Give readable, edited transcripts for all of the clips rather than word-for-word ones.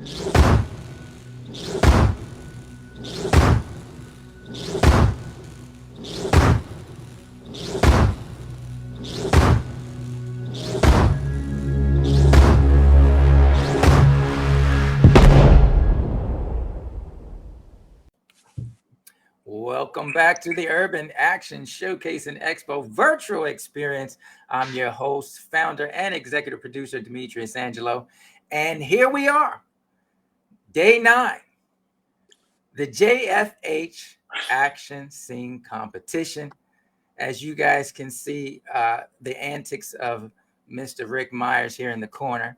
Welcome back to the Urban Action Showcase and Expo virtual experience. I'm your host, founder, and executive producer, Demetrius Angelo. And here we are, day 9, the JFH Action Scene Competition. As you guys can see, the antics of Mr. Ric Meyers here in the corner.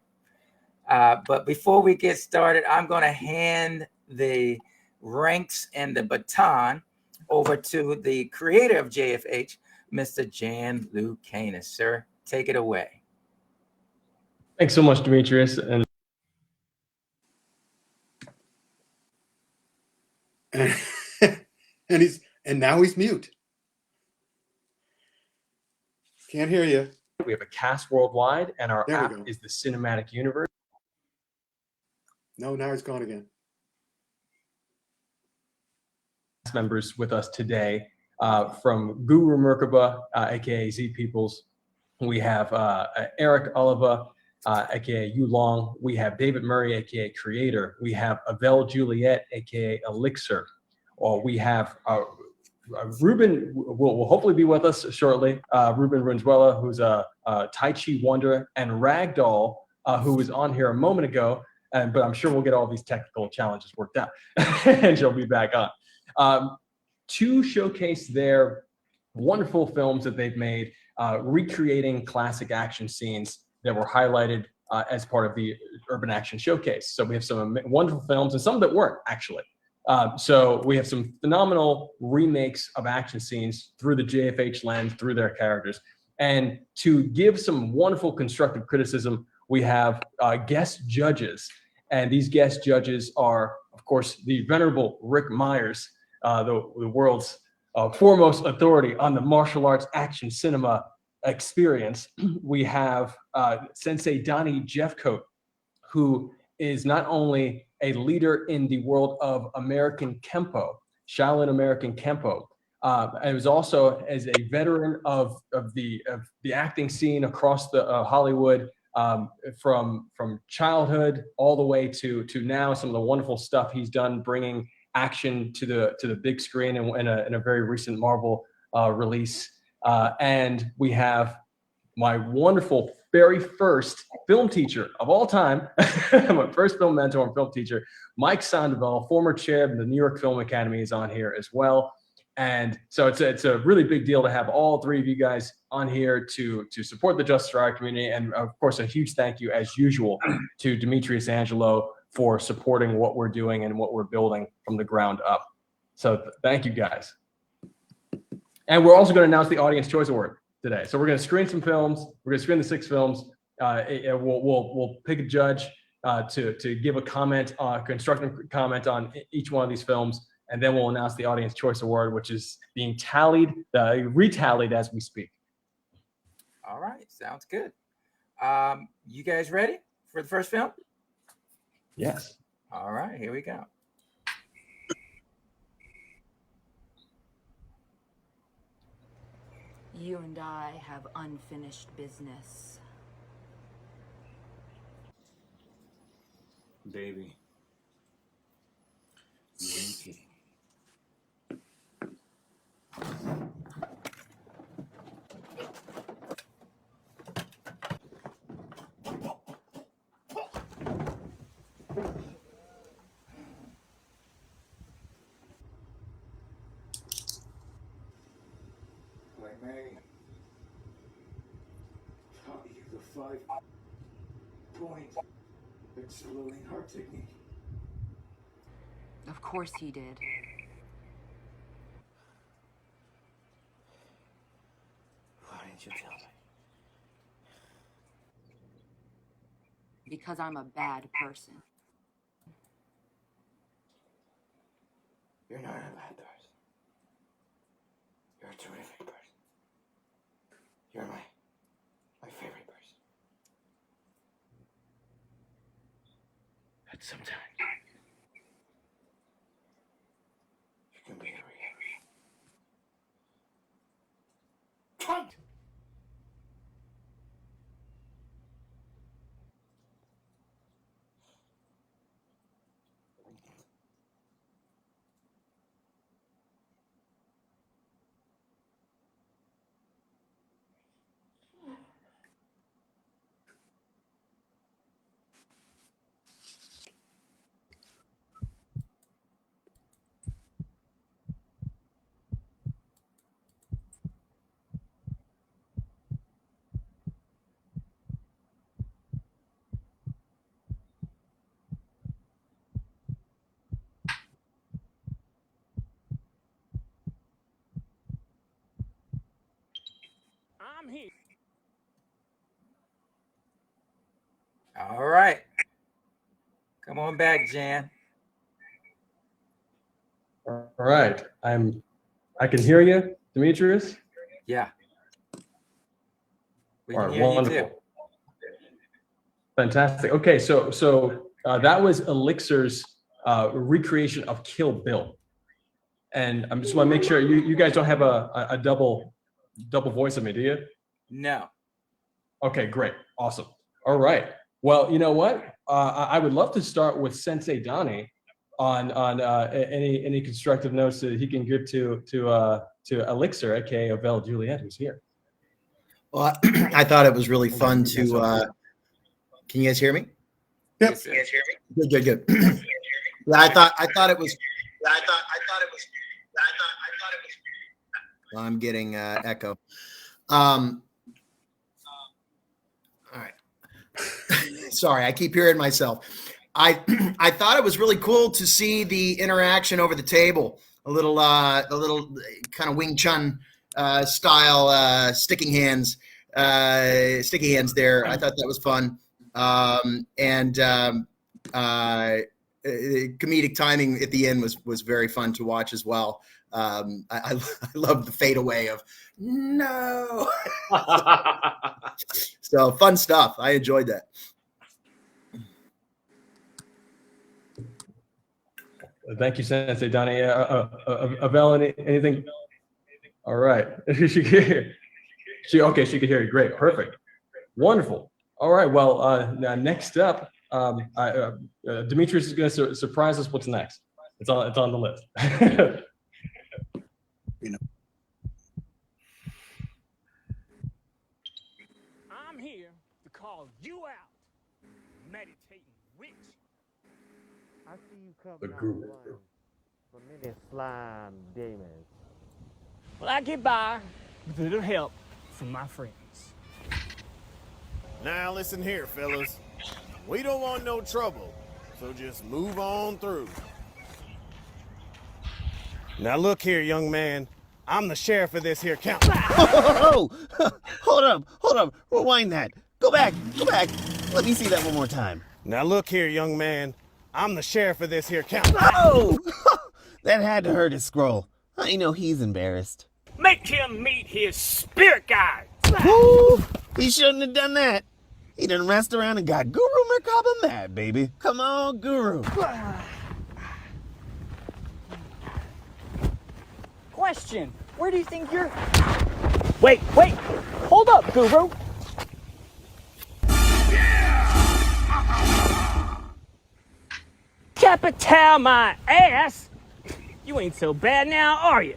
But before we get started, I'm going to hand the ranks and the baton over to the creator of JFH, Mr. Jan Lucanis. Sir, take it away. Thanks so much, Demetrius. And now he's mute. Can't hear you. We have a cast worldwide, and our app is the Cinematic Universe. No, now he's gone again. Members with us today from Guru Mer Kaba, aka Z Peoples. We have Eric Oliva, aka Yu Long. We have David Murray, aka Creator. We have Abel Juliet, aka Elixir. Or we have Ruben will hopefully be with us shortly. Ruben Runzuela, who's a Tai Chi Wonder, and Ragdoll, who was on here a moment ago. But I'm sure we'll get all these technical challenges worked out, and she'll be back on. To showcase their wonderful films that they've made, recreating classic action scenes that were highlighted as part of the Urban Action Showcase. So we have some wonderful films and some that weren't actually. So we have some phenomenal remakes of action scenes through the JFH lens, through their characters. And to give some wonderful constructive criticism, we have guest judges. And these guest judges are, of course, the venerable Ric Meyers, the world's foremost authority on the martial arts action cinema experience. We have Sensei Donnie Jeffcoat, who is not only a leader in the world of American Kempo, Shaolin American Kempo, and was also as a veteran of the acting scene across the Hollywood, from childhood all the way to now. Some of the wonderful stuff he's done, bringing action to the big screen in a very recent Marvel release. And we have my wonderful very first film teacher of all time, my first film mentor and film teacher, Mike Sandoval, former chair of the New York Film Academy, is on here as well. And so it's a really big deal to have all three of you guys on here to support the Justice for Our community. And of course, a huge thank you, as usual, to Demetrius Angelo for supporting what we're doing and what we're building from the ground up. So thank you, guys. And we're also going to announce the Audience Choice Award today. So we're going to screen some films. We're going to screen the 6 films. We'll pick a judge to give a comment, constructive comment on each one of these films. And then we'll announce the Audience Choice Award, which is being retallied as we speak. All right, sounds good. You guys ready for the first film? Yes. All right, here we go. You and I have unfinished business. Baby. Winky. May taught you the 5-point exploding heart technique. Of course he did. Why didn't you tell me? Because I'm a bad person. You're not a bad person. You're a terrific person. You're my favorite person. But sometimes you can be a real cunt. I'm here. All right. Come on back, Jan. All right. I can hear you, Demetrius. Yeah. We All can right, hear you wonderful. too. Fantastic. Okay, so that was Elixir's recreation of Kill Bill, and I just want to make sure you guys don't have a double voice of me, do you? No. Okay, great, awesome. All right. Well, you know what? I would love to start with Sensei Donnie on any constructive notes that he can give to Elixir, aka Avelle Juliet, who's here. Well, I thought it was really fun to. Can you guys hear me? Yep. Yes, sir. Good. Yeah, I thought it was. I'm getting echo. All right. Sorry, I keep hearing myself. I thought it was really cool to see the interaction over the table. A little kind of Wing Chun style sticky hands there. I thought that was fun. Comedic timing at the end was very fun to watch as well. I love the fade away of no. So fun stuff. I enjoyed that. Thank you, Sensei Donnie. Avelle, anything? All right. She could hear you. Great. Perfect. Wonderful. All right. Well, now next up, Demetrius is going to surprise us. What's next? It's on the list. I'm here to call you out, meditating witch. I see you The coming out guru. blind for many slime demons. Well, I get by with a little help from my friends. Now listen here, fellas. We don't want no trouble, so just move on through. Now look here, young man. I'm the sheriff of this here county. Oh, hold up. Rewind that. Go back. Let me see that one more time. Now look here, young man. I'm the sheriff of this here county. Oh, that had to hurt his scroll. I know he's embarrassed. Make him meet his spirit guide. Woo, he shouldn't have done that. He done messed around and got Guru Mer Kaba mad, baby. Come on, Guru. Question, where do you think you're... Wait, hold up, Guru. Capital my ass. You ain't so bad now, are you?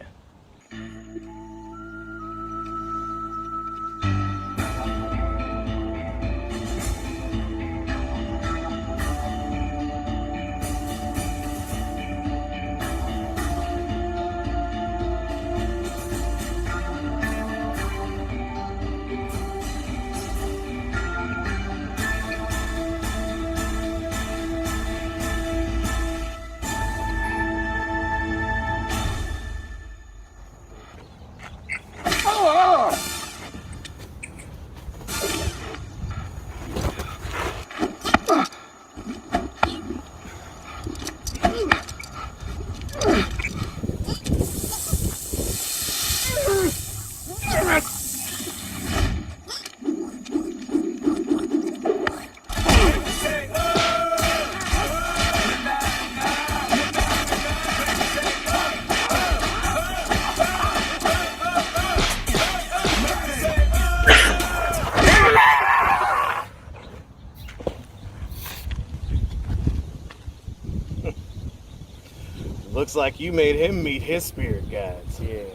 Looks like you made him meet his spirit guides. Yeah.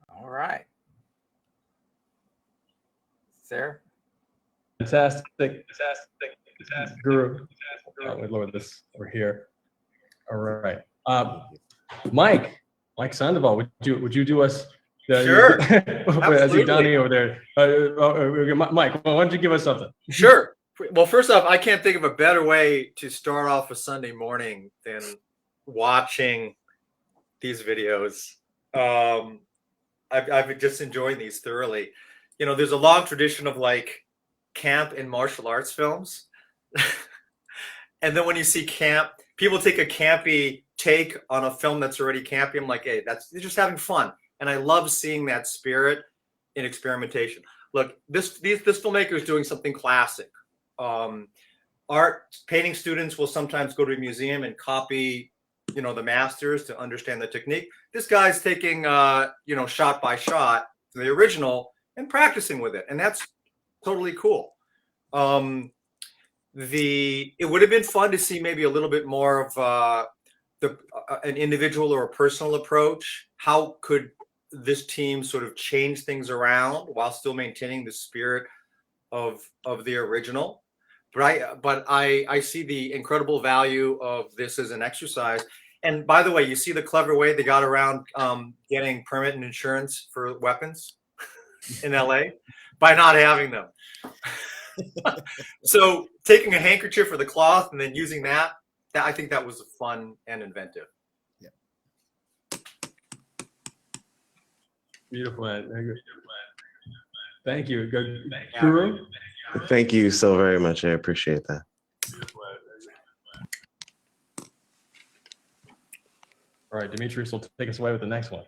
All right. Sarah? Fantastic. Guru. Oh, we lower this over here. All right. Mike Sandoval, would you do us? Sure. I see Donnie over there. Mike, why don't you give us something? Sure. Well, first off, I can't think of a better way to start off a Sunday morning than watching these videos. I've just enjoyed these thoroughly. You know, there's a long tradition of like camp and martial arts films. And then when you see camp, people take a campy take on a film that's already campy. I'm like, hey, they're just having fun. And I love seeing that spirit in experimentation. Look, this filmmaker is doing something classic. Art painting students will sometimes go to a museum and copy, you know, the masters to understand the technique. This guy's taking, you know, shot by shot the original and practicing with it, and that's totally cool. It would have been fun to see maybe a little bit more of an individual or a personal approach. How could this team sort of change things around while still maintaining the spirit of the original? But I see the incredible value of this as an exercise. And by the way, you see the clever way they got around getting permit and insurance for weapons in LA by not having them. So taking a handkerchief or the cloth and then using that I think that was fun and inventive. Yeah. Beautiful, man. Very good. Thank you. Good. Guru? Thank you so very much. I appreciate that. All right, Demetrius will take us away with the next one.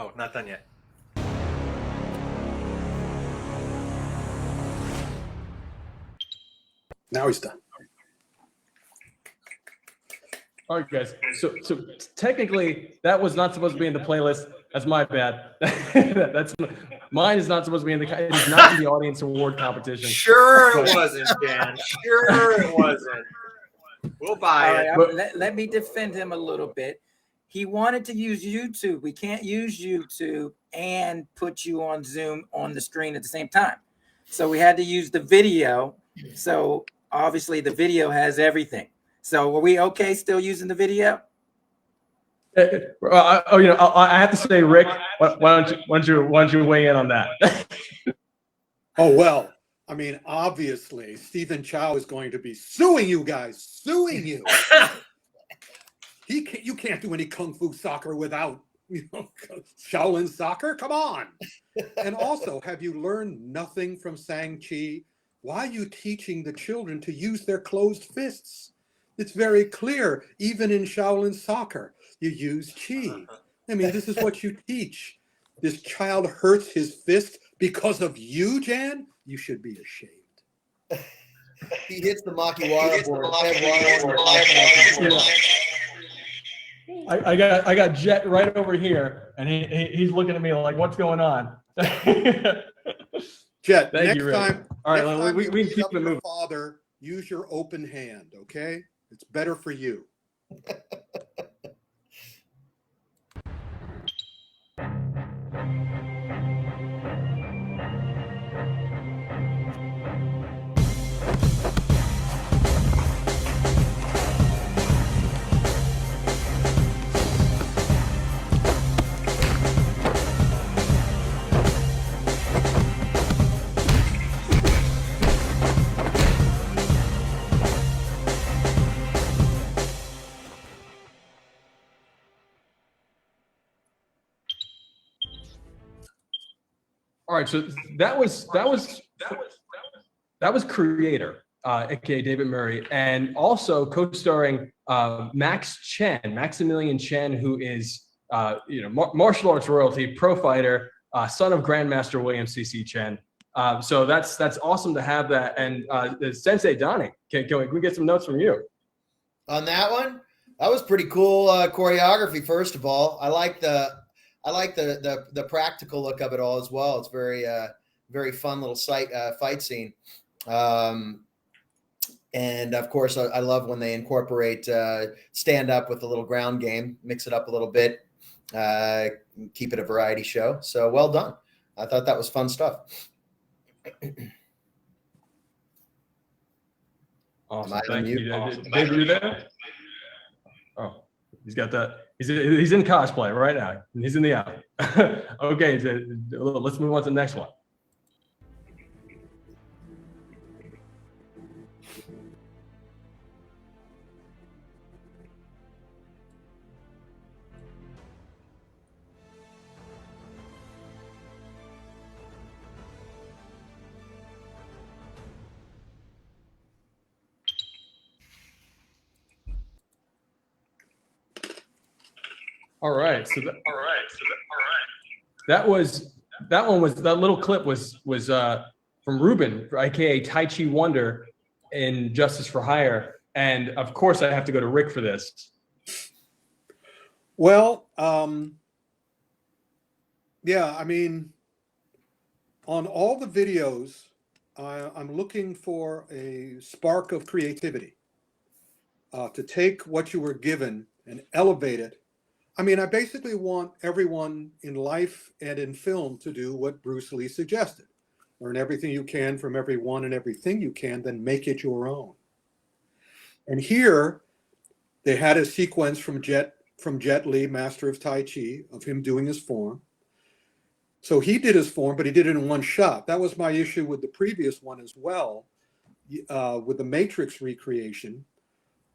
Oh, not done yet. Now he's done. All right, guys. So technically, that was not supposed to be in the playlist. That's my bad. That's mine is not supposed to be in the. It is not in the audience award competition. Sure it wasn't, Dan. Sure it wasn't. We'll buy it. Right, let me defend him a little bit. He wanted to use YouTube. We can't use YouTube and put you on Zoom on the screen at the same time. So we had to use the video. So obviously the video has everything. So were we okay still using the video? I have to say, Rick, why don't you weigh in on that? Oh, well, I mean, obviously, Stephen Chow is going to be suing you guys, suing you. You can't do any Kung Fu soccer without, Shaolin soccer. Come on. And also, have you learned nothing from Shang-Chi? Why are you teaching the children to use their closed fists? It's very clear, even in Shaolin soccer, you use chi. I mean, this is what you teach. This child hurts his fist because of you, Jan? You should be ashamed. He hits the Makiwara board. I got Jet right over here, and he's looking at me like, "What's going on?" Jet, Thank next you, Rick. time, All right, next time we you can beat keep up it your moving. father, use your open hand, okay? It's better for you. All right, so that was Creator, aka David Murray, and also co-starring Maximilian Chen, who is martial arts royalty, pro fighter, son of Grandmaster William C.C. Chen. So that's awesome to have that. And Sensei Donnie, can we get some notes from you on that one? That was pretty cool choreography. First of all, I like the practical look of it all as well. It's very very fun little fight scene. And of course, I love when they incorporate stand up with a little ground game, mix it up a little bit, keep it a variety show. So well done. I thought that was fun stuff. Awesome. Thank you. David, you there? Oh, he's got that. He's in cosplay right now. He's in the alley. Okay, let's move on to the next one. All right. That little clip was from Ruben, aka Tai Chi Wonder, in Justice for Hire, and of course I have to go to Rick for this. Well, yeah, I mean, on all the videos, I'm looking for a spark of creativity to take what you were given and elevate it. I mean, I basically want everyone in life and in film to do what Bruce Lee suggested. Learn everything you can from everyone and everything you can, then make it your own. And here, they had a sequence from Jet Li, Master of Tai Chi, of him doing his form. So he did his form, but he did it in one shot. That was my issue with the previous one as well, with the Matrix recreation.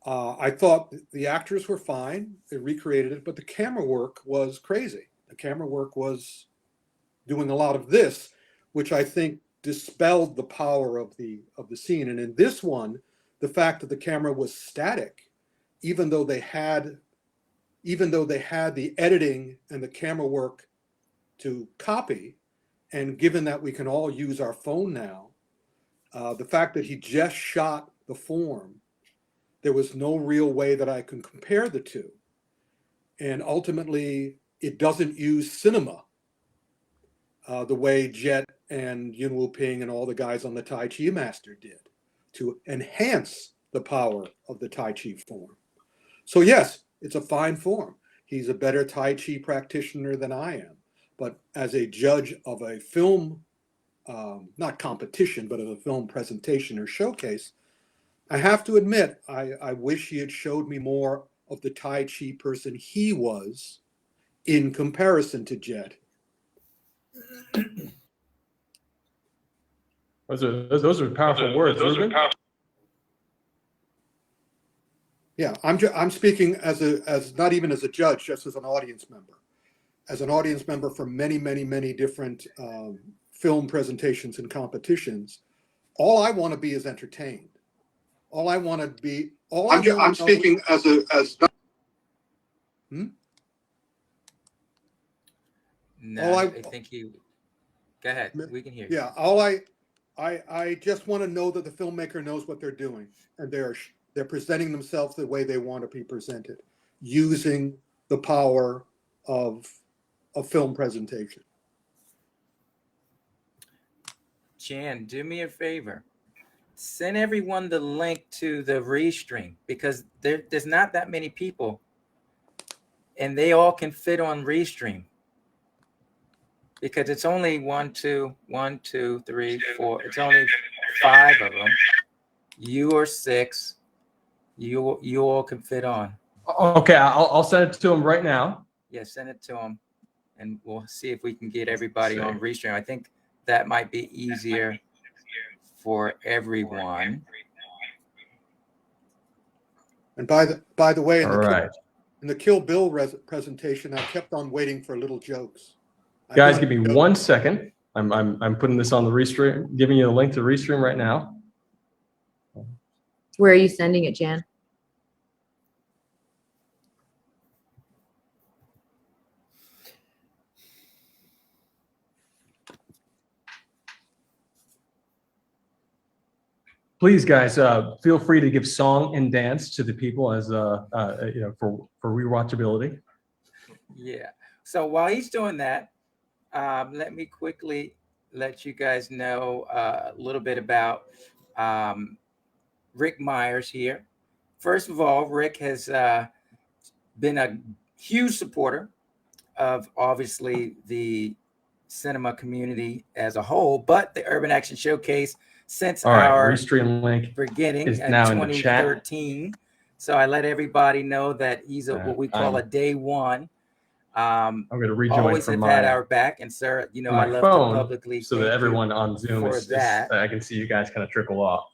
I thought the actors were fine. They recreated it, but the camera work was crazy. The camera work was doing a lot of this, which I think dispelled the power of the scene. And in this one, the fact that the camera was static, even though they had the editing and the camera work to copy, and given that we can all use our phone now, the fact that he just shot the form, there was no real way that I can compare the two. And ultimately, it doesn't use cinema the way Jet and Yun Wu Ping and all the guys on the Tai Chi Master did to enhance the power of the Tai Chi form. So yes, it's a fine form. He's a better Tai Chi practitioner than I am. But as a judge of a film, not competition, but of a film presentation or showcase, I have to admit, I wish he had showed me more of the Tai Chi person he was in comparison to Jet. Those are powerful words, Ruben. Yeah, I'm speaking as not even as a judge, just as an audience member. As an audience member for many, many, many different film presentations and competitions, all I want to be is entertained. All I want to be. I'm speaking as. No, I think you. Go ahead. We can hear you. Yeah, all I just want to know that the filmmaker knows what they're doing, and they're presenting themselves the way they want to be presented, using the power of film presentation. Jan, do me a favor. Send everyone the link to the restream, because there's not that many people, and they all can fit on restream. Because it's only 1, 2, 3, 4. It's only 5 of them. You are 6. You all can fit on. Okay, I'll send it to him right now. Yeah, send it to them, and we'll see if we can get everybody on restream. I think that might be easier for everyone. And by the way, in the Kill Bill presentation, I kept on waiting for little jokes. Guys, give me 1 second. I'm putting this on the restream, giving you the link to the restream right now. Where are you sending it, Jan? Please, guys, feel free to give song and dance to the people as for rewatchability. Yeah. So while he's doing that, let me quickly let you guys know a little bit about Ric Meyers here. First of all, Ric has been a huge supporter of, obviously, the cinema community as a whole, but the Urban Action Showcase since our restream link beginning is in now in the chat. 2013. So I let everybody know that he's what we call a day one. I'm going to rejoin always from have my, had our back, and sir, you know, I love phone to publicly so that thank everyone you on Zoom for is that. I can see you guys kind of trickle off.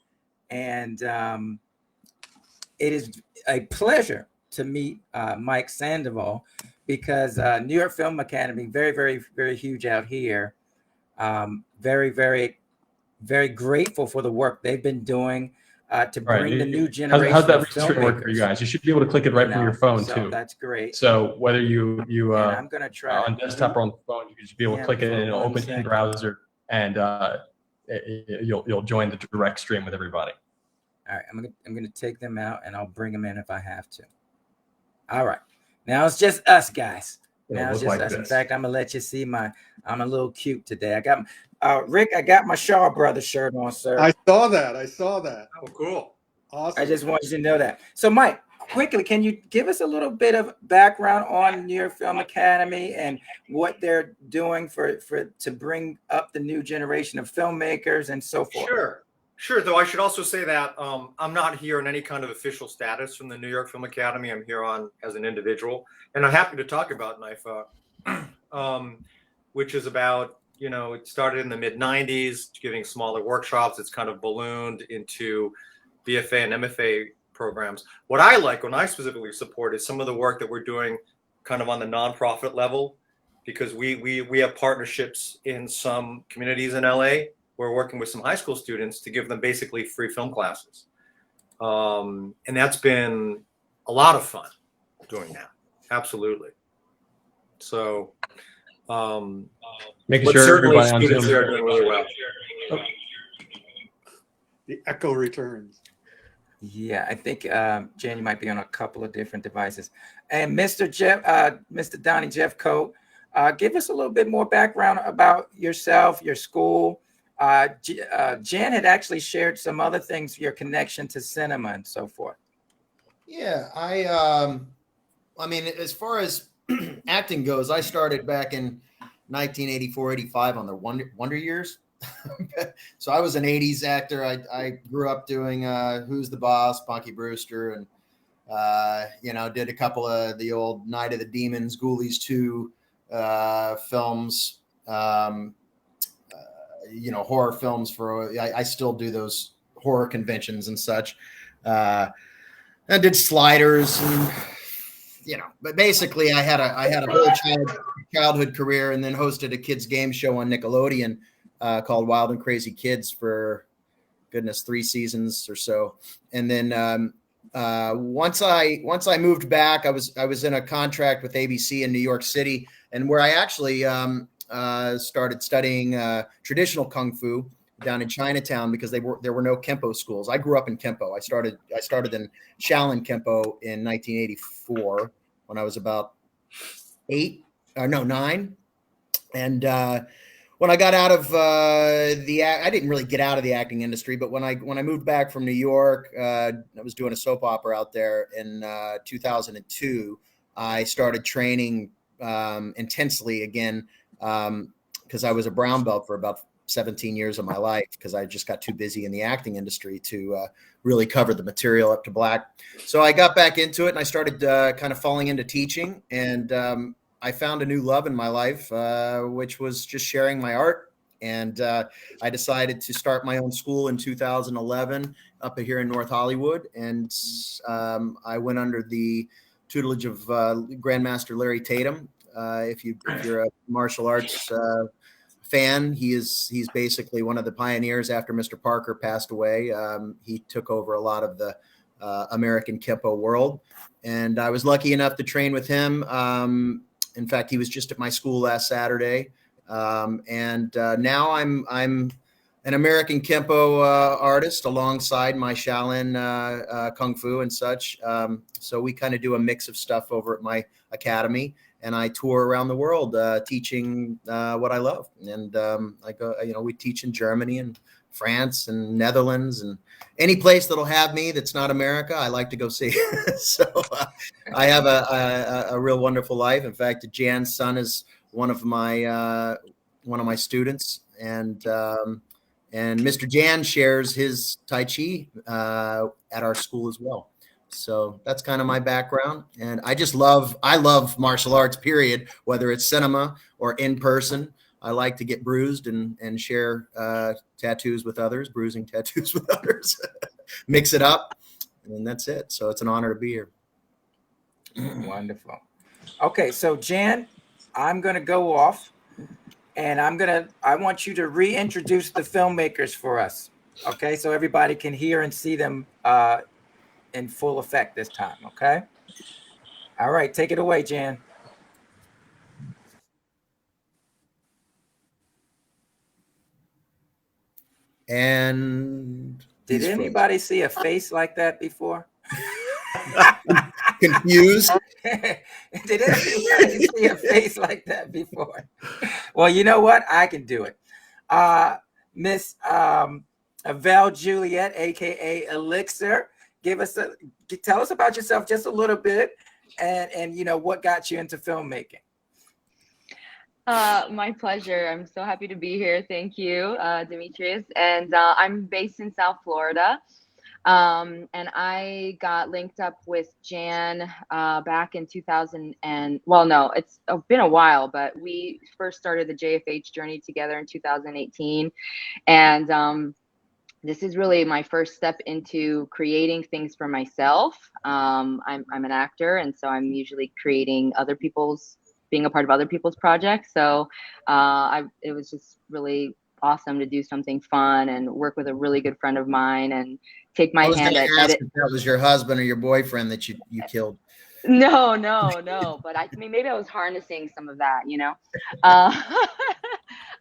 And it is a pleasure to meet Mike Sandoval, because New York Film Academy, very, very, very huge out here. Very, very, very grateful for the work they've been doing to bring the new generation how's that of restream work for you guys? You should be able to click it right from your phone too. That's great. So whether you I'm gonna try on desktop or on the phone, you should be able to click it and it'll open in browser, and you'll join the direct stream with everybody. All right, I'm gonna take them out and I'll bring them in if I have to. All right, now it's just us guys. Now it's just us. In fact, I'm gonna let you see I'm a little cute today. I got Ric, I got my Shaw Brothers shirt on, sir. I saw that. Oh, cool. Awesome. I just want you to know that. So, Mike, quickly, can you give us a little bit of background on New York Film Academy and what they're doing to bring up the new generation of filmmakers and so forth? Sure. Though I should also say that I'm not here in any kind of official status from the New York Film Academy. I'm here as an individual, and I'm happy to talk about NYFA, which is about, it started in the mid 90s, giving smaller workshops. It's kind of ballooned into BFA and MFA programs. What I like, when I specifically support, is some of the work that we're doing kind of on the nonprofit level, because we have partnerships in some communities in LA. We're working with some high school students to give them basically free film classes. And that's been a lot of fun doing that. Absolutely. So, making sure everybody on Zoom is doing really well. The echo returns. Yeah, I think Jan, you might be on a couple of different devices. And Mr. Donnie Jeffcoat, give us a little bit more background about yourself, your school. Jan had actually shared some other things, your connection to cinema and so forth. Yeah, I mean, as far as acting goes, I started back in 1984, 85 on the Wonder Years. So I was an 80s actor. I grew up doing Who's the Boss, Punky Brewster, and did a couple of the old Night of the Demons, Ghoulies 2 films, horror films I still do those horror conventions and such. I did Sliders, and but basically I had a whole childhood career, and then hosted a kids game show on Nickelodeon called Wild and Crazy Kids for 3 seasons or so. And then once I moved back, I was in a contract with ABC in New York City, and where I actually started studying traditional kung fu down in Chinatown because there were no Kempo schools. I grew up in Kempo. I started in Shaolin Kempo in 1984 when I was about 9. And when I got out of I didn't really get out of the acting industry, but when I moved back from New York, I was doing a soap opera out there in 2002. I started training intensely again because I was a brown belt for about 17 years of my life because I just got too busy in the acting industry to really cover the material up to black. So I got back into it and I started kind of falling into teaching, and I found a new love in my life, which was just sharing my art. And I decided to start my own school in 2011 up here in North Hollywood. And I went under the tutelage of Grandmaster Larry Tatum. If you're a martial arts fan, he's basically one of the pioneers. After Mr. Parker passed away, he took over a lot of the American Kempo world. And I was lucky enough to train with him. In fact, he was just at my school last Saturday. And now I'm an American Kempo artist alongside my Shaolin Kung Fu and such. So we kind of do a mix of stuff over at my academy, and I tour around the world teaching what I love. And I go, we teach in Germany and France and Netherlands and any place that'll have me that's not America, I like to go see. So I have a real wonderful life. In fact, Jan's son is one of my students, and Mr. Jan shares his Tai Chi at our school as well. So that's kind of my background, and I love martial arts, period, whether it's cinema or in person. I like to get bruised and share tattoos with others, bruising tattoos with others, mix it up, and that's it. So it's an honor to be here. Wonderful. Okay, so Jan, I'm going to go off, and I want you to reintroduce the filmmakers for us. Okay, so everybody can hear and see them in full effect this time. Okay. All right, take it away, Jan. And did anybody see a face like that before? Confused. Did anybody see a face like that before? Well, you know what? I can do it. Miss Val Juliet, aka Elixir, tell us about yourself just a little bit, and what got you into filmmaking. My pleasure. I'm so happy to be here. Thank you, Demetrius. And I'm based in South Florida. And I got linked up with Jan back in 2000 no, it's been a while, but we first started the JFH journey together in 2018. And this is really my first step into creating things for myself. I'm an actor, and so I'm usually creating being a part of other people's projects. So it was just really awesome to do something fun and work with a really good friend of mine and take my hand at edit. If that was your husband or your boyfriend that you killed. No. But maybe I was harnessing some of that,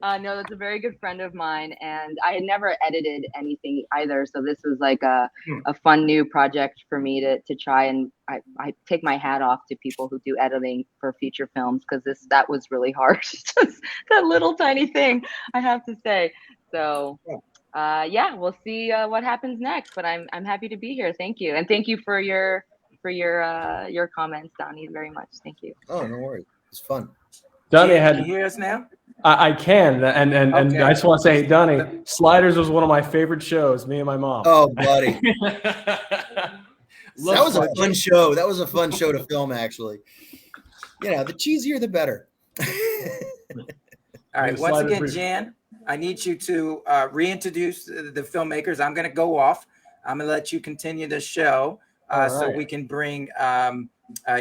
No, that's a very good friend of mine, and I had never edited anything either. So this was like a fun new project for me to try, and I take my hat off to people who do editing for feature films, because that was really hard. Just that little tiny thing, I have to say. So yeah, we'll see what happens next. But I'm happy to be here. Thank you, and thank you for your comments, Donnie, very much. Thank you. Oh, no worries. It's fun. Donnie, can you hear us now? I can, and okay. I just want to say, Donnie, Sliders was one of my favorite shows. Me and my mom. Oh, buddy, that was a fun show. That was a fun show to film, actually. The cheesier, the better. All right. Once again, Jan, I need you to reintroduce the filmmakers. I'm going to go off. I'm going to let you continue the show so we can bring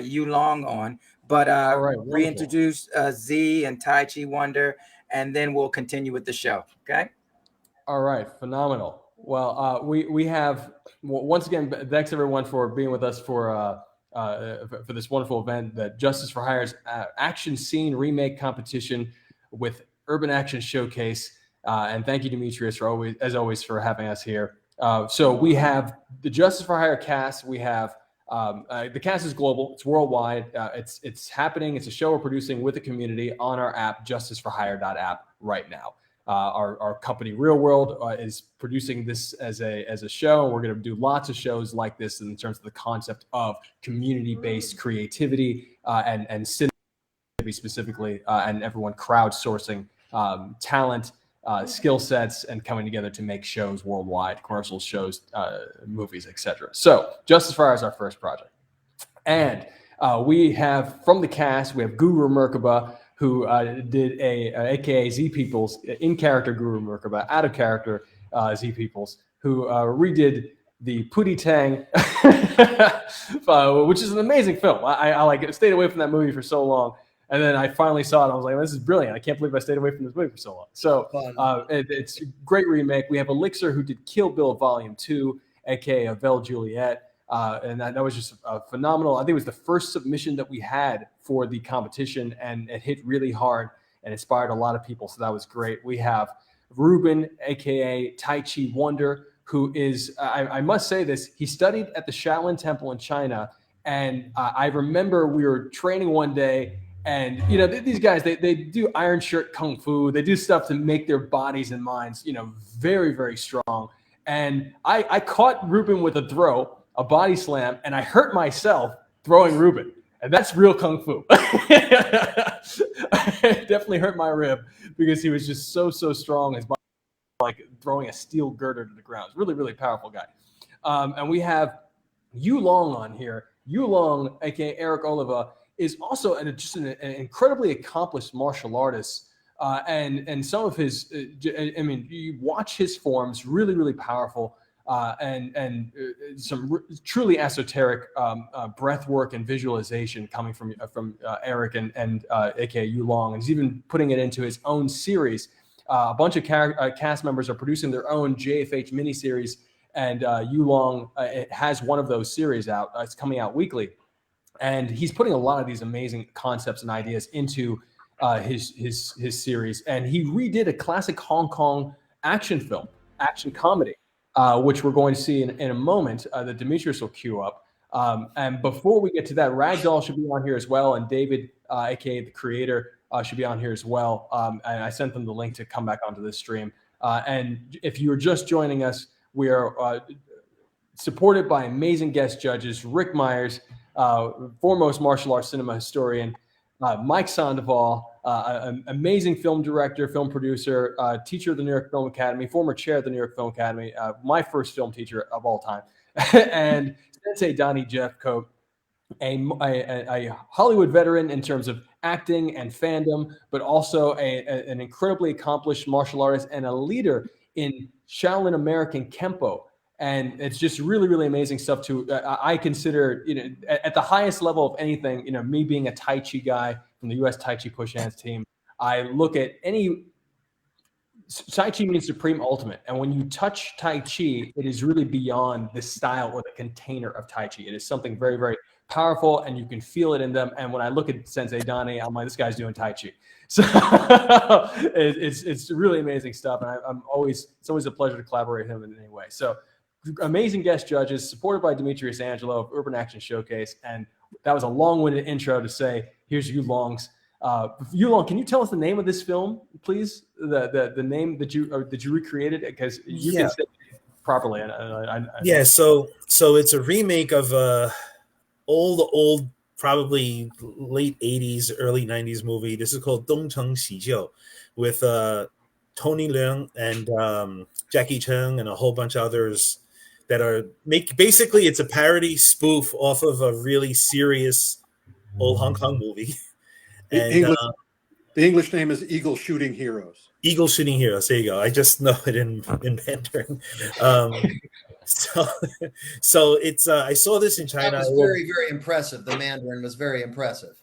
Yu Long on. But reintroduce Z and Tai Chi Wonder, and then we'll continue with the show. Okay. All right. Phenomenal. Well, we have once again, thanks everyone for being with us for this wonderful event, the Justice for Hire's action scene remake competition with Urban Action Showcase. And thank you, Demetrius, for always for having us here. So we have the Justice for Hire cast. We have the cast is global. It's worldwide. It's happening. It's a show we're producing with the community on our app, justiceforhire.app, right now. Our company, Real World, is producing this as a show. We're going to do lots of shows like this in terms of the concept of community-based creativity and cinema specifically, and everyone crowdsourcing talent, skill sets, and coming together to make shows worldwide, commercials, shows, movies, etc. So Justice for Hire is our first project. And we have, from the cast, we have Guru Mer Kaba, who did aka Z Peoples, in character Guru Mer Kaba, out of character Z Peoples, who redid the Pootie Tang, which is an amazing film. I stayed away from that movie for so long. And then I finally saw it. I was like, this is brilliant. I can't believe I stayed away from this movie for so long. So it's a great remake. We have Elixir, who did Kill Bill Volume 2, a.k.a. Vel Juliet. And that was just phenomenal. I think it was the first submission that we had for the competition, and it hit really hard and inspired a lot of people. So that was great. We have Ruben, a.k.a. Tai Chi Wonder, who is, I must say this, he studied at the Shaolin Temple in China. And I remember we were training one day, and, these guys, they do iron shirt kung fu. They do stuff to make their bodies and minds, very, very strong. And I caught Ruben with a throw, a body slam, and I hurt myself throwing Ruben. And that's real kung fu. It definitely hurt my rib because he was just so strong. His body like throwing a steel girder to the ground. Really, really powerful guy. And we have Yu Long on here. Yu Long, aka Eric Oliva, is also just an incredibly accomplished martial artist. And some of his, you watch his forms, really, really powerful, and some truly esoteric breath work and visualization coming from Eric and aka Yu Long. And he's even putting it into his own series. A bunch of cast members are producing their own JFH miniseries, and Yu Long has one of those series out. It's coming out weekly. And he's putting a lot of these amazing concepts and ideas into his series. And he redid a classic Hong Kong action film, action comedy, which we're going to see in a moment that Demetrius will cue up. And before we get to that, Ragdoll should be on here as well. And David, aka the creator, should be on here as well. And I sent them the link to come back onto this stream. And if you're just joining us, we are supported by amazing guest judges, Ric Meyers, foremost martial arts cinema historian, Mike Sandoval, amazing film director, film producer, teacher of the New York Film Academy, former chair of the New York Film Academy, my first film teacher of all time, and Sensei Donnie Jeffcoat, a Hollywood veteran in terms of acting and fandom, but also an incredibly accomplished martial artist and a leader in Shaolin American Kempo. And it's just really, really amazing stuff I consider, at the highest level of anything, me being a Tai Chi guy from the U.S. Tai Chi Push Hands team, I look at Tai Chi means supreme ultimate. And when you touch Tai Chi, it is really beyond the style or the container of Tai Chi. It is something very, very powerful, and you can feel it in them. And when I look at Sensei Donnie, I'm like, this guy's doing Tai Chi. So it's really amazing stuff. And it's always a pleasure to collaborate with him in any way. So amazing guest judges, supported by Demetrius Angelo of Urban Action Showcase. And that was a long-winded intro to say, here's Yu Long's. Yu Long, can you tell us the name of this film, please? The name that you recreated, because you can say it properly. So it's a remake of old, probably late 80s, early 90s movie. This is called Dongcheng Xijiu, with Tony Leung and Jackie Chung and a whole bunch of others that are basically it's a parody spoof off of a really serious old Hong Kong movie. And the English name is Eagle Shooting Heroes. Eagle Shooting Heroes. There you go. I just know it in Mandarin. So it's I saw this in China. That was very, very impressive. The Mandarin was very impressive.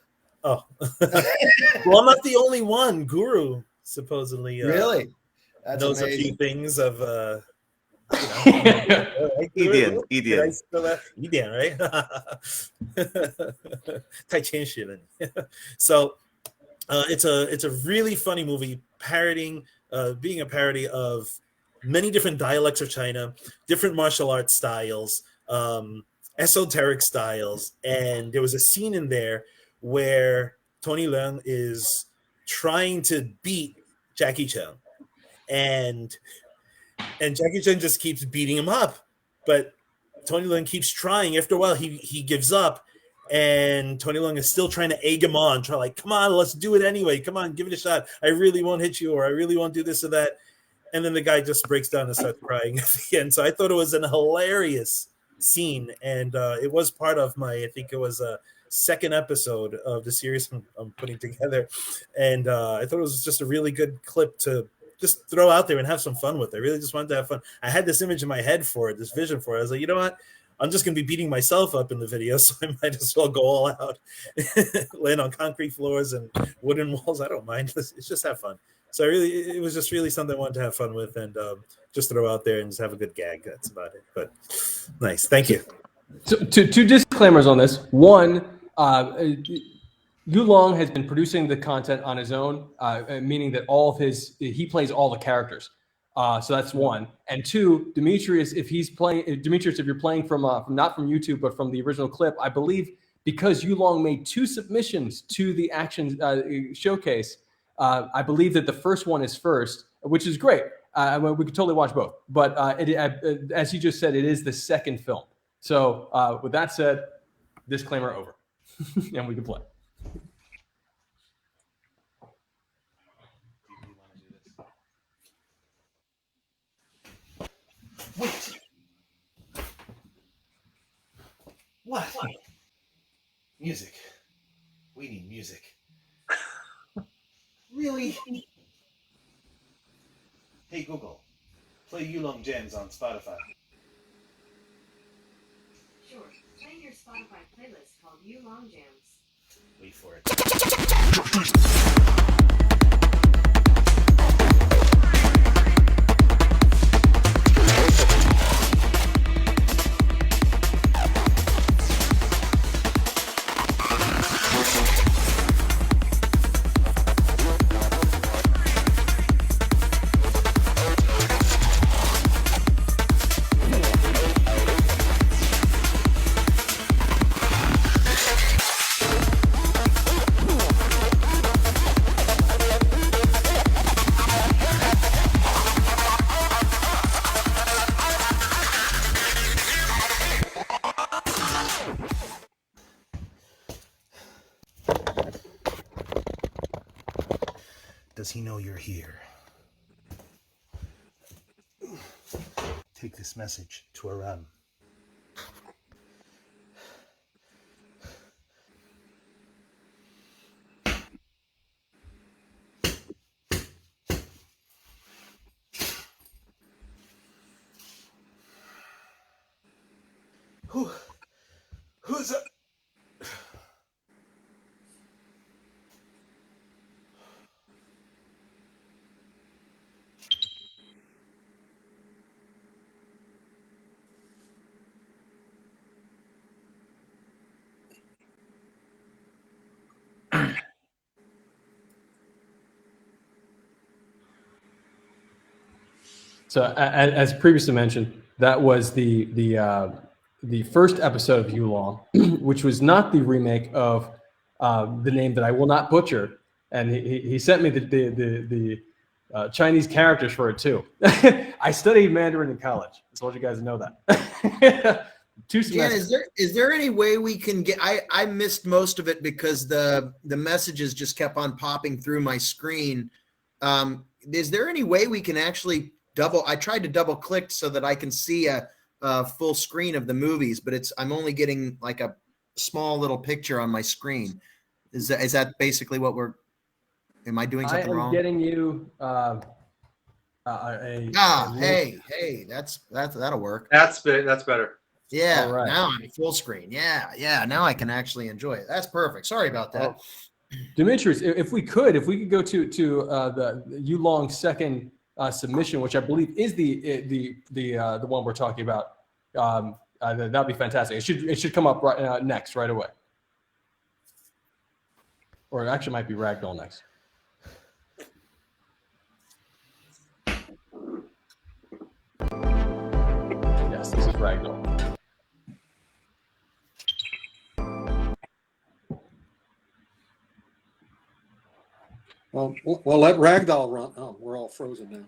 Oh, well, I'm not the only one. Guru supposedly really knows amazing. A few things of Edian, right? Tai Chi. So it's a really funny movie parodying being a parody of many different dialects of China, different martial arts styles, esoteric styles. And there was a scene in there where Tony Leung is trying to beat Jackie Chan. And Jackie Chan just keeps beating him up. But Tony Leung keeps trying. After a while, he gives up. And Tony Leung is still trying to egg him on, trying like, come on, let's do it anyway. Come on, give it a shot. I really won't hit you, or I really won't do this or that. And then the guy just breaks down and starts crying at the end. So I thought it was an hilarious scene. And it was part of I think it was a second episode of the series I'm putting together. And I thought it was just a really good clip to just throw out there and have some fun with. I really just wanted to have fun. I had this image in my head for it, this vision for it. I was like, you know what? I'm just going to be beating myself up in the video, so I might as well go all out, land on concrete floors and wooden walls. I don't mind. It's just have fun. So it was just really something I wanted to have fun with and just throw out there and just have a good gag. That's about it. But nice. Thank you. So two disclaimers on this. One, Yu Long has been producing the content on his own, meaning that he plays all the characters. So that's one. And two, Demetrius, if you're playing from not from YouTube, but from the original clip, I believe because Yu Long made 2 submissions to the action showcase, I believe that the first one is first, which is great. We could totally watch both. But as he just said, it is the second film. So with that said, disclaimer over. And we can play. Wait. What? Music. We need music. Really? Hey Google, play Yulong Jams on Spotify. Sure. Play your Spotify playlist called Yulong Jams. Wait for it. Does he know you're here? Take this message to Aram. Who's up? So as previously mentioned, that was the first episode of Yu Long, which was not the remake of the name that I will not butcher. And he sent me the Chinese characters for it too. I studied Mandarin in college. I just want you guys to know that. 2 semesters. Dan, is there any way we can get? I missed most of it because the messages just kept on popping through my screen. Is there any way we can actually I tried to double click so that I can see a full screen of the movies, but I'm only getting like a small little picture on my screen. Is that basically what am I doing something wrong? I am getting you hey, that'll work. That's better. Yeah, right. Now I'm full screen. Yeah, now I can actually enjoy it. That's perfect. Sorry about that. Demetrius, if we could go to the Yu Long second submission, which I believe is the one we're talking about, that'd be fantastic. It should come up next right away, or it actually might be Ragdoll next. Ragdoll. Well, we'll let Ragdoll run. Oh, we're all frozen now.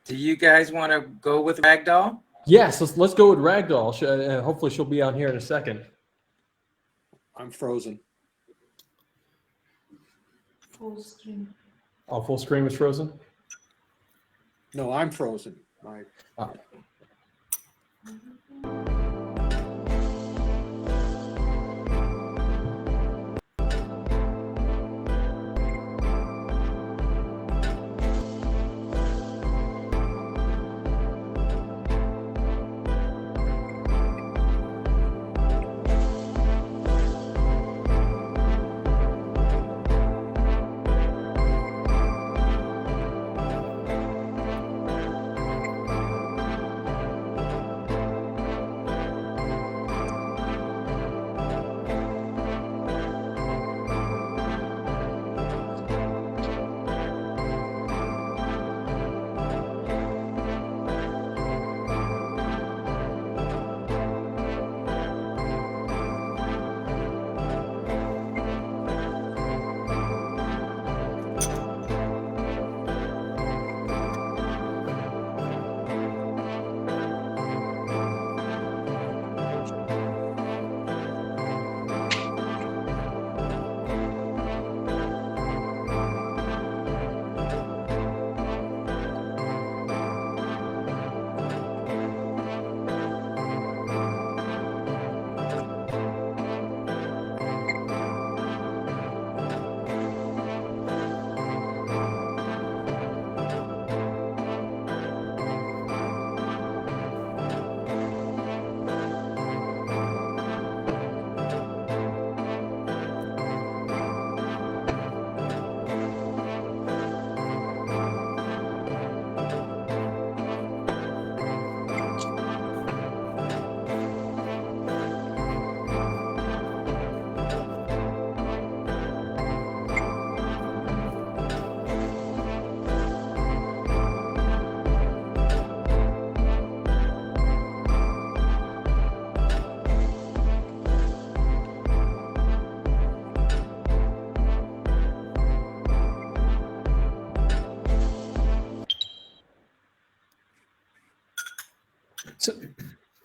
Do you guys want to go with Ragdoll? Yes, let's go with Ragdoll. Hopefully she'll be on here in a second. I'm frozen. Full screen. Oh, full screen was frozen? No, I'm frozen.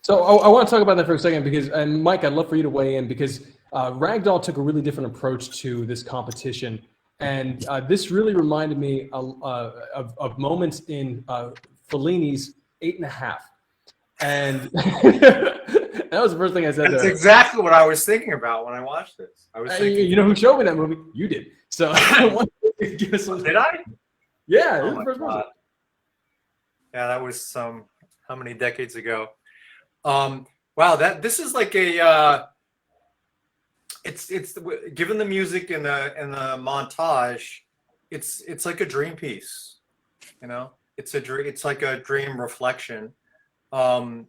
So I want to talk about that for a second because, and Mike, I'd love for you to weigh in because Ragdoll took a really different approach to this competition. And this really reminded me of moments in Fellini's 8.5. And that was the first thing I said. That's exactly what I was thinking about when I watched this. I was thinking, you know who showed me that movie? You did. So I want to give us some. Did I? Yeah, Oh it was the first one. Yeah, that was how many decades ago? Wow, this is like a it's given the music and the montage, it's like a dream piece, you know. It's like a dream reflection, and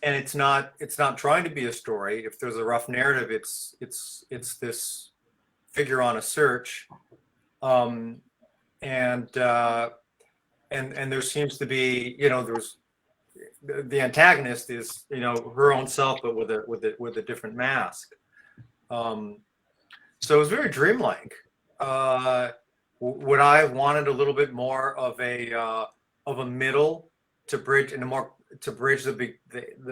it's not trying to be a story. If there's a rough narrative, it's this figure on a search, and there seems to be, you know, there's the antagonist is, you know, her own self, but with a different mask. So it was very dreamlike. Would I have wanted a little bit more of a middle to bridge the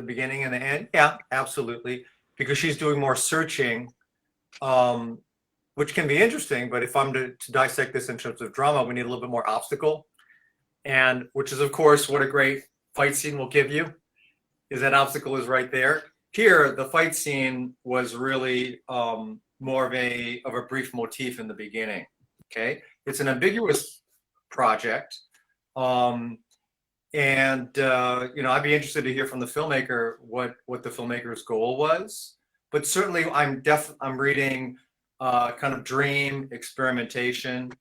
beginning and the end? Yeah, absolutely, because she's doing more searching, which can be interesting. But if I'm to dissect this in terms of drama, we need a little bit more obstacle, and which is, of course, what a great fight scene will give you, is that obstacle is right there. Here, the fight scene was really more of a brief motif in the beginning. Okay, it's an ambiguous project, and you know, I'd be interested to hear from the filmmaker what the filmmaker's goal was. But certainly, I'm reading kind of dream experimentation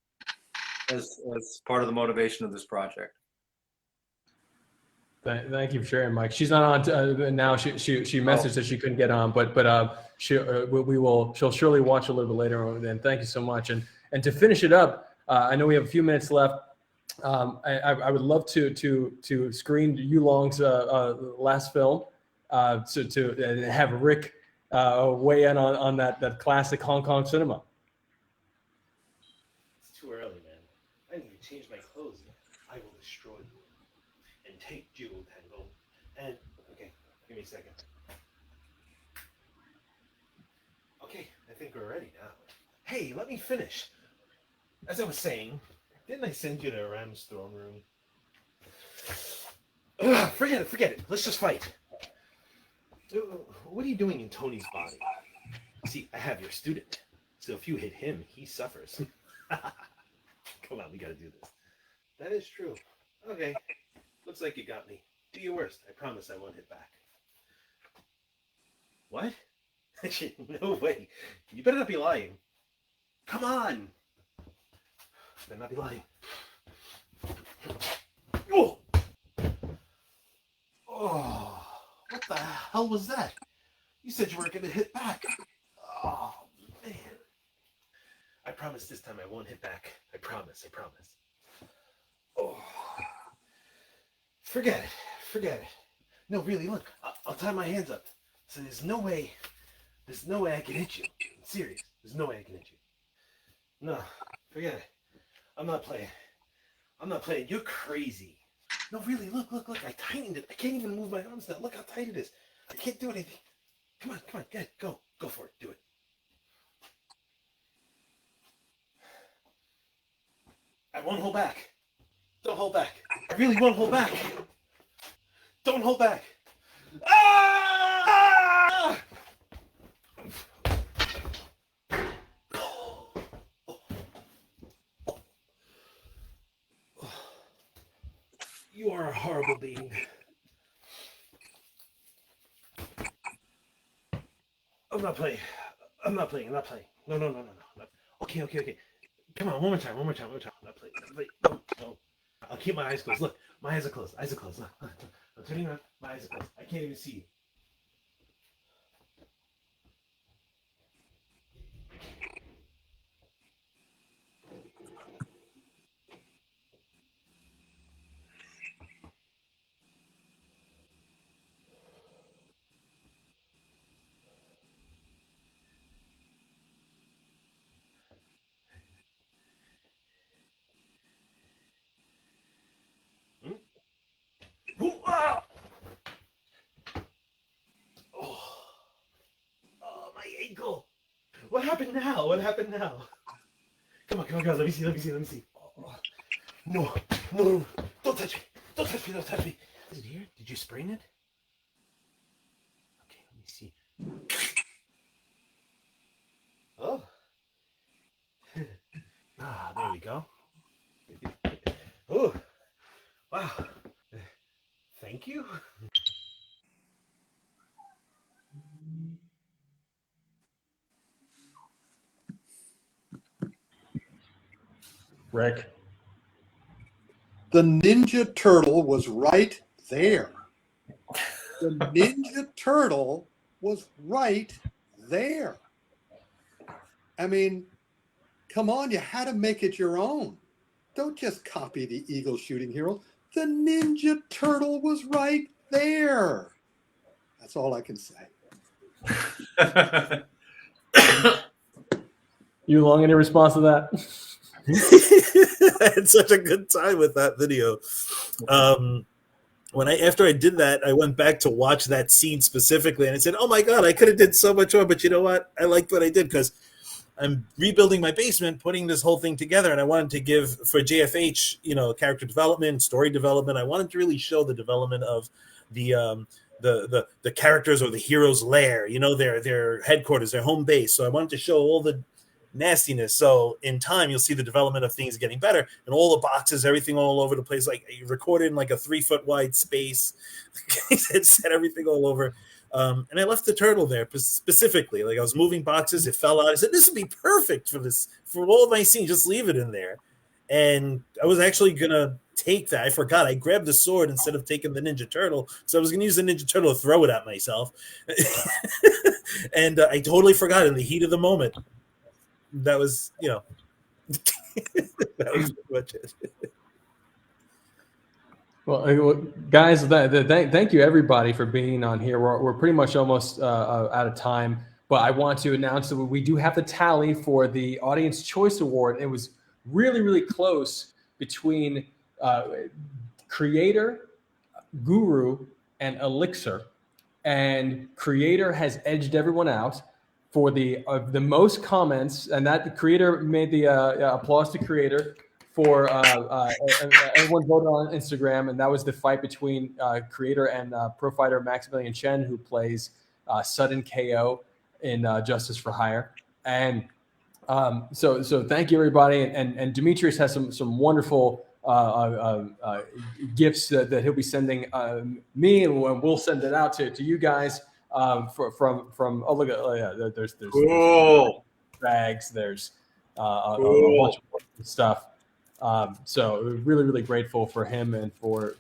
as part of the motivation of this project. Thank you for sharing, Mike. She's not on now. She messaged that she couldn't get on, but she'll surely watch a little bit later on. And thank you so much. And to finish it up, I know we have a few minutes left. I would love to screen Yulong's last film, to have Rick weigh in on that classic Hong Kong cinema. It's too early, man. I didn't even change my clothes yet. I will destroy you and take Jewel Tango. And okay, give me a second. Okay, I think we're ready now. Hey, let me finish. As I was saying, didn't I send you to Ram's throne room? Ugh, forget it. Let's just fight. What are you doing in Tony's body? See, I have your student. So if you hit him, he suffers. Come on, we gotta do this. That is true. Okay. Looks like you got me. Do your worst. I promise I won't hit back. What? No way. You better not be lying. Come on. Better not be lying. Oh! Oh, what the hell was that? You said you weren't going to hit back. Oh, man. I promise this time I won't hit back. I promise. Oh. Forget it. No, really, look. I'll tie my hands up. So there's no way I can hit you. I'm serious. There's no way I can hit you. No, forget it. I'm not playing. You're crazy. No, really, look. I tightened it. I can't even move my arms now. Look how tight it is. I can't do anything. Come on, get it. Go for it. Do it. I won't hold back. Don't hold back. I really won't hold back. Don't hold back. Ah! You are a horrible being. I'm not playing. No. Okay. Come on, one more time. I'm not playing. No. I'll keep my eyes closed. Look, my eyes are closed. Look. I'm turning around. My eyes are closed. I can't even see you. Oh, my ankle. What happened now? Come on, guys. Let me see. Oh. No. Don't touch me. Is it here? Did you sprain it? Okay, let me see. Oh. There we go. Oh. Wow. Thank you. Rick. The Ninja Turtle was right there. The Ninja Turtle was right there. I mean, come on, you had to make it your own. Don't just copy the Eagle Shooting Hero. The Ninja Turtle was right there. That's all I can say. You long any response to that? I had such a good time with that video. After I did that, I went back to watch that scene specifically, and I said, "Oh my god, I could have did so much more." But you know what? I liked what I did because I'm rebuilding my basement, putting this whole thing together, and I wanted to give for JFH, character development, story development. I wanted to really show the development of the characters or the heroes' lair, their headquarters, their home base. So I wanted to show all the nastiness. So in time, you'll see the development of things getting better, and all the boxes, everything all over the place, like you recorded in like a 3-foot wide space. It set everything all over. And I left the turtle there specifically. Like I was moving boxes, it fell out. I said, this would be perfect for all of my scenes. Just leave it in there. And I was actually gonna take that. I forgot. I grabbed the sword instead of taking the Ninja Turtle. So I was gonna use the Ninja Turtle to throw it at myself. And I totally forgot in the heat of the moment. That was, that was pretty much it. Well, guys, thank you everybody for being on here. We're pretty much almost out of time, but I want to announce that we do have the tally for the Audience Choice Award. It was really, really close between Creator, Guru, and Elixir, and Creator has edged everyone out for the most comments, and that the Creator made the applause to Creator. For everyone voted on Instagram, and that was the fight between Creator and pro fighter Maximilian Chen, who plays Sudden K.O. in Justice for Hire. And so thank you everybody. And Demetrius has some wonderful gifts that he'll be sending me, and we'll send it out to you guys from oh look at there's cool bags, there's a bunch of stuff. So really, really grateful for him and for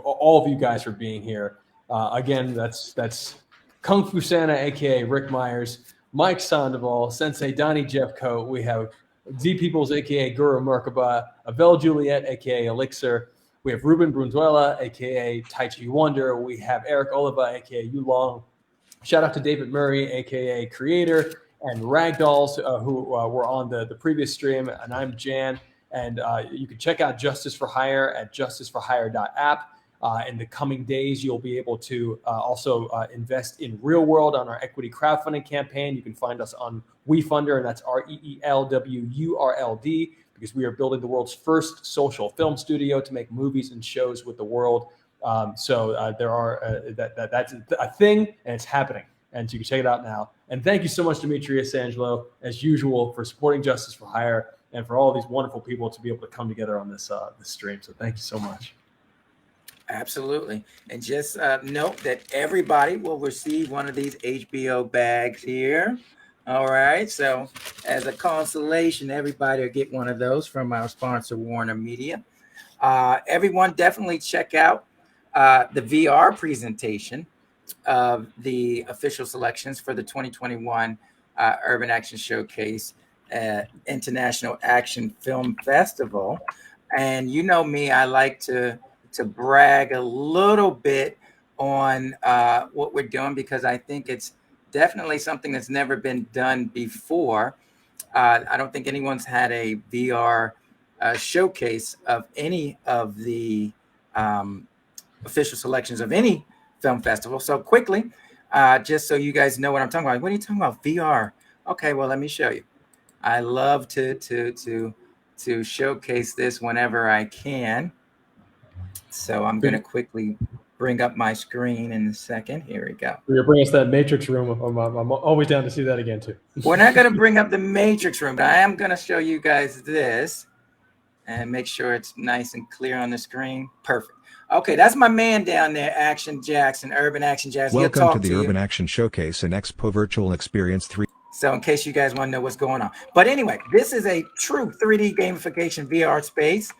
all of you guys for being here. Again, that's Kung Fu Santa, aka Ric Meyers, Mike Sandoval, Sensei Donnie Jeffcoat. We have Z Peoples, aka Guru Mer Kaba, Abel Juliet, aka Elixir. We have Ruben Brunzuela, aka Tai Chi Wonder. We have Eric Oliva, aka Yu Long. Shout out to David Murray, aka Creator, and Ragdolls, who were on the previous stream. And I'm Jan. And you can check out Justice for Hire at justiceforhire.app. In the coming days, you'll be able to also invest in real world on our equity crowdfunding campaign. You can find us on WeFunder, and that's REELWURLD, because we are building the world's first social film studio to make movies and shows with the world. So there are that's a thing, and it's happening. And so you can check it out now. And thank you so much, Demetrius Angelo, as usual, for supporting Justice for Hire and for all these wonderful people to be able to come together on this stream. So thank you so much. Absolutely. And just note that everybody will receive one of these HBO bags here. All right. So as a consolation, everybody will get one of those from our sponsor, Warner Media. Everyone definitely check out the VR presentation of the official selections for the 2021 Urban Action Showcase International Action Film Festival. And you know me, I like to brag a little bit on what we're doing, because I think it's definitely something that's never been done before. I don't think anyone's had a VR showcase of any of the official selections of any film festival. So quickly, just so you guys know what I'm talking about. What are you talking about? VR? Okay, well, let me show you. I love to showcase this whenever I can. So I'm going to quickly bring up my screen in a second. Here we go. You're bringing us that Matrix room. I'm always down to see that again too. We're not going to bring up the Matrix room, but I am going to show you guys this and make sure it's nice and clear on the screen. Perfect. Okay, that's my man down there, Action Jackson, Urban Action Jackson. Welcome to the Urban Action Showcase and Expo Virtual Experience 3. So in case you guys want to know what's going on. But anyway, this is a true 3D gamification VR space.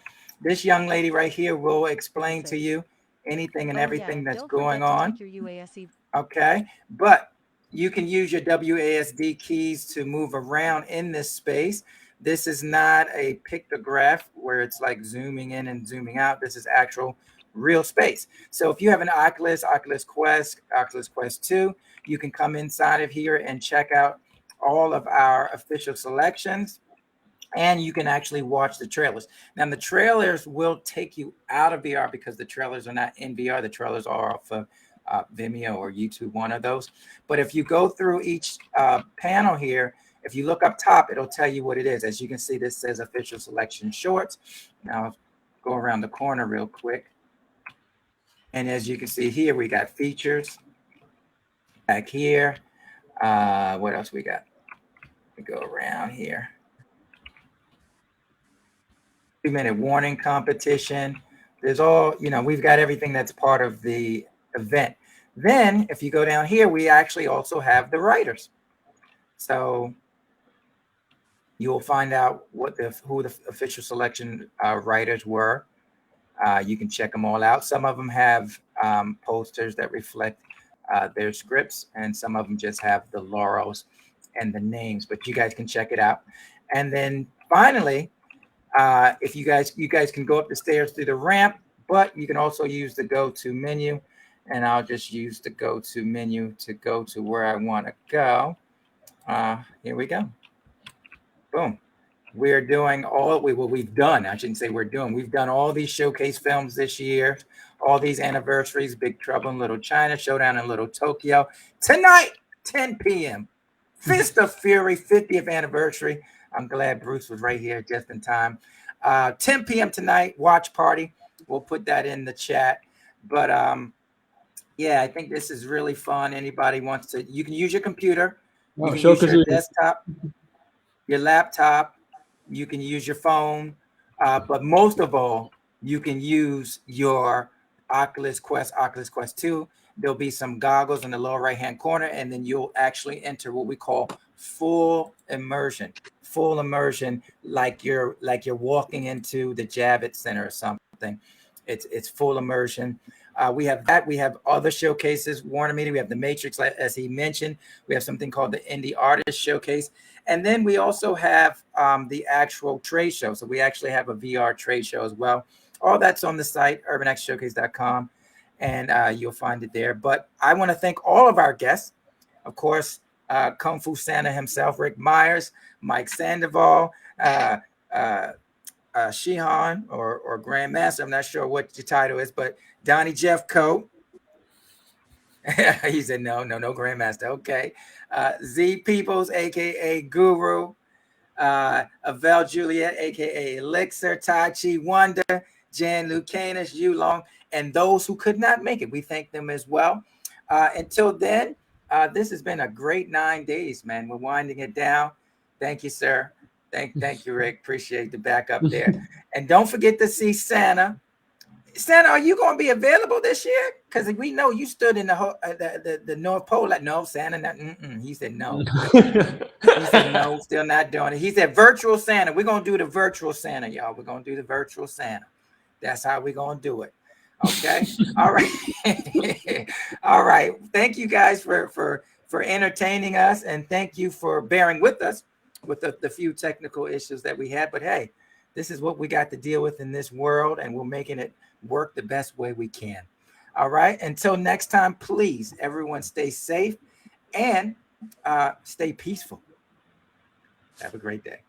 This young lady right here will explain to you anything and everything that's going on. Okay, but you can use your WASD keys to move around in this space. This is not a pictograph where it's like zooming in and zooming out. This is actual real space. So if you have an Oculus Quest, Oculus Quest 2, you can come inside of here and check out all of our official selections, and you can actually watch the trailers. Now the trailers will take you out of VR because the trailers are not in VR. The trailers are off of Vimeo or YouTube, one of those. But if you go through each panel here, if you look up top, it'll tell you what it is. As you can see, this says official selection shorts. Now I'll go around the corner real quick. And as you can see here, we got features back here. What else we got? We go around here. 2-minute warning competition. There's all, we've got everything that's part of the event. Then if you go down here, we actually also have the writers. So you'll find out who the official selection writers were. You can check them all out. Some of them have posters that reflect their scripts, and some of them just have the laurels and the names, but you guys can check it out. And then finally, If you guys can go up the stairs through the ramp, but you can also use the go-to menu, and I'll just use the go-to menu to go to where I want to go. Here we go. Boom. We're doing we've done. I shouldn't say we're doing. We've done all these showcase films this year, all these anniversaries: Big Trouble in Little China, Showdown in Little Tokyo. Tonight, 10 p.m. Fist of Fury 50th anniversary. I'm glad Bruce was right here just in time. 10 p.m. tonight, watch party. We'll put that in the chat. But yeah, I think this is really fun. Anybody wants to, you can use your computer, you can use your desktop, your laptop, you can use your phone, but most of all, you can use your Oculus Quest 2. There'll be some goggles in the lower right-hand corner, and then you'll actually enter what we call full immersion. Full immersion, like you're walking into the Javits Center or something. It's full immersion. We have that. We have other showcases, Warner Media. We have the Matrix, as he mentioned. We have something called the Indie Artist Showcase. And then we also have the actual trade show. So we actually have a VR trade show as well. All that's on the site, urbanxshowcase.com, and you'll find it there. But I want to thank all of our guests. Of course, Kung Fu Santa himself, Ric Meyers, Mike Sandoval, Shihan or Grandmaster. I'm not sure what your title is, but Donnie Jeffcoat. He said no Grandmaster. Okay. Z Peoples, aka Guru, Avel Juliet, aka Elixir, Tai Chi Wonder, Jan Lucanus, Yulong, and those who could not make it. We thank them as well. Until then, this has been a great 9 days, man. We're winding it down. Thank you, sir. Thank you, Rick. Appreciate the backup there. And don't forget to see Santa. Santa, are you going to be available this year? Because we know you stood in the North Pole. Like, no, Santa. He said no. He said no, still not doing it. He said virtual Santa. We're going to do the virtual Santa, y'all. We're going to do the virtual Santa. That's how we're going to do it. Okay. All right. All right. Thank you guys for entertaining us, and thank you for bearing with us with the few technical issues that we had. But hey, this is what we got to deal with in this world, and we're making it work the best way we can. All right. Until next time, please, everyone stay safe and stay peaceful. Have a great day.